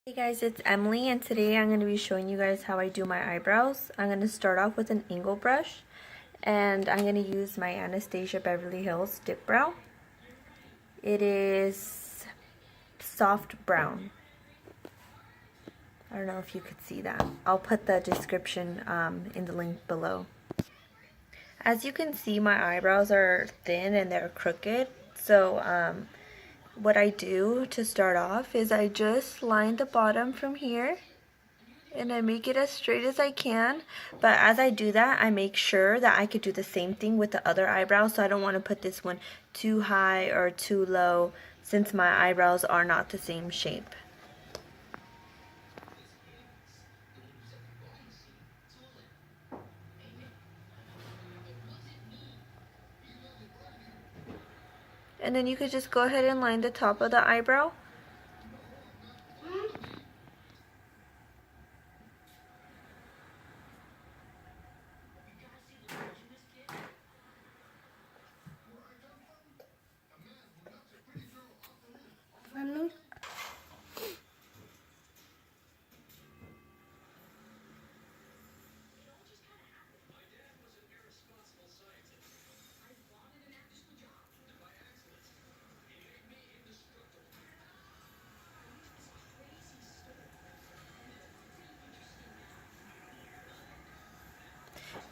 Hey guys, it's Emily and today I'm going to be showing you guys how I do my eyebrows. I'm going to start off with an angle brush and I'm going to use my Anastasia Beverly Hills Dip Brow. It is soft brown. I don't know if you could see that. I'll put the description in the link below. As you can see, my eyebrows are thin and they're crooked, so what I do to start off is I just line the bottom from here and I make it as straight as I can. But as I do that, I make sure that I could do the same thing with the other eyebrow, so I don't want to put this one too high or too low since my eyebrows are not the same shape. And then you could just go ahead and line the top of the eyebrow.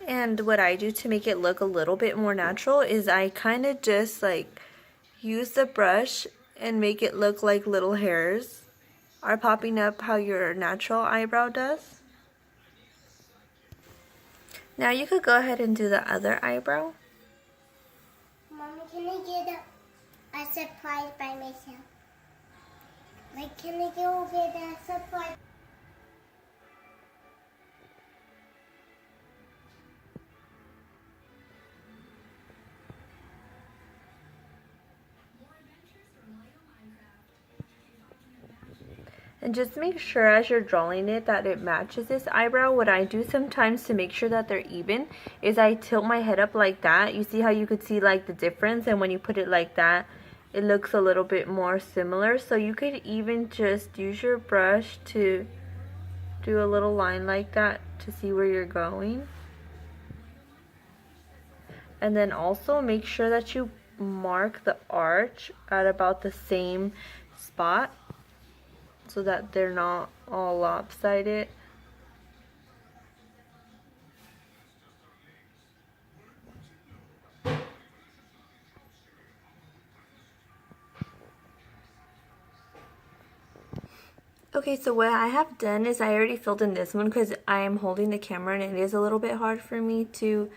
And what I do to make it look a little bit more natural is I kind of just like use the brush and make it look like little hairs are popping up how your natural eyebrow does. Now you could go ahead and do the other eyebrow. Mommy, can I get a surprise by myself? Like, can I go get a surprise? And just make sure as you're drawing it that it matches this eyebrow. What I do sometimes to make sure that they're even is I tilt my head up like that. You see how you could see like the difference, and when you put it like that, it looks a little bit more similar. So you could even just use your brush to do a little line like that to see where you're going. And then also make sure that you mark the arch at about the same spot, so that they're not all lopsided. Okay, so what I have done is I already filled in this one because I am holding the camera and it is a little bit hard for me to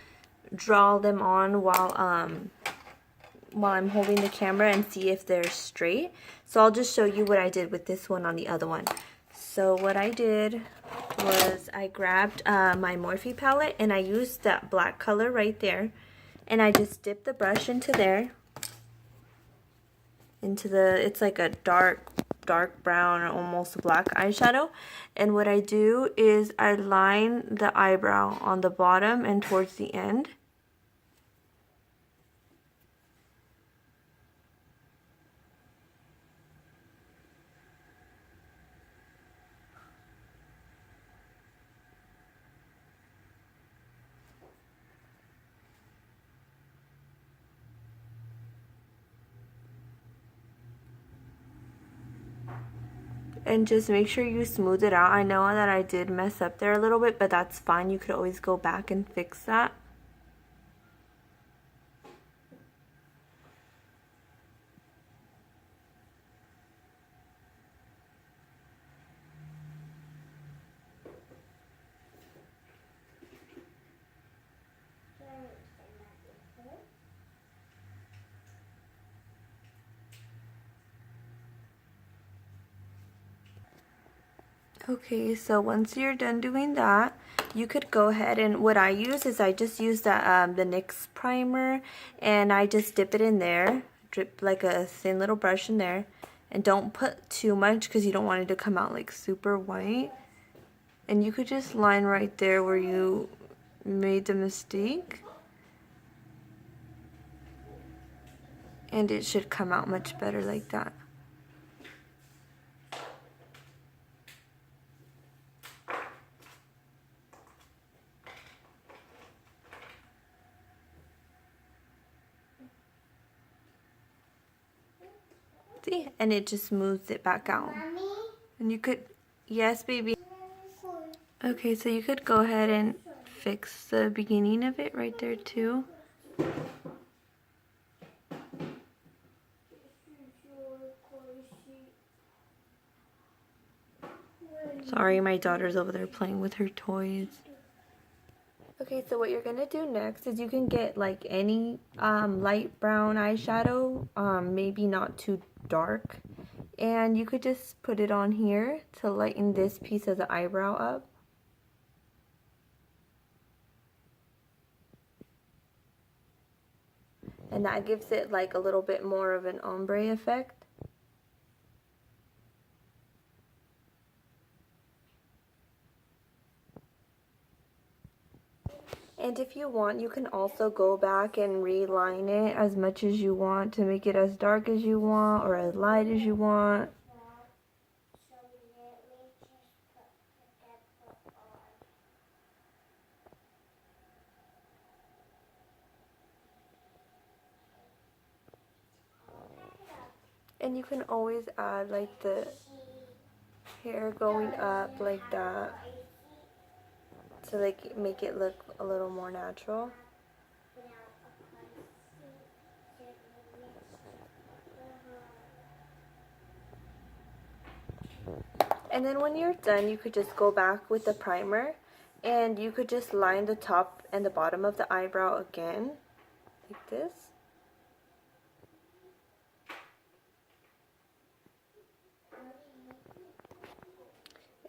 draw them on while I'm holding the camera and see if they're straight. So I'll just show you what I did with this one on the other one. So what I did was I grabbed my Morphe palette and I used that black color right there, and I just dipped the brush into there, it's like a dark brown or almost black eyeshadow. And what I do is I line the eyebrow on the bottom and towards the end. And just make sure you smooth it out. I know that I did mess up there a little bit, but that's fine. You could always go back and fix that. Okay, so once you're done doing that, you could go ahead, and what I use is I just use the NYX primer, and I just dip it in there, drip like a thin little brush in there, and don't put too much because you don't want it to come out like super white. And you could just line right there where you made the mistake, and it should come out much better like that. See? And it just smooths it back out. Mommy? And you could, yes, baby. Okay, so you could go ahead and fix the beginning of it right there too. Sorry, my daughter's over there playing with her toys. Okay, so what you're gonna do next is you can get like any light brown eyeshadow, maybe not too dark, and you could just put it on here to lighten this piece of the eyebrow up. And that gives it like a little bit more of an ombre effect. And if you want, you can also go back and reline it as much as you want to make it as dark as you want or as light as you want. And you can always add like the hair going up like that to like make it look a little more natural. And then when you're done, you could just go back with the primer and you could just line the top and the bottom of the eyebrow again like this.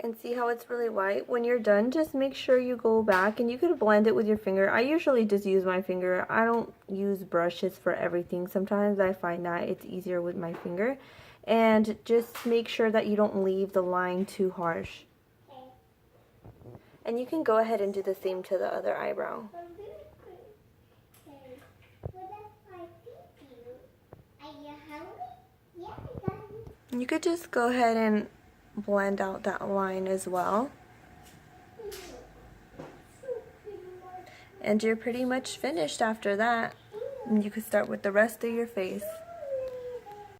And see how it's really white? When you're done, just make sure you go back and you could blend it with your finger. I usually just use my finger. I don't use brushes for everything. Sometimes I find that it's easier with my finger. And just make sure that you don't leave the line too harsh. And you can go ahead and do the same to the other eyebrow. You could just go ahead and blend out that line as well. And you're pretty much finished after that. And you could start with the rest of your face.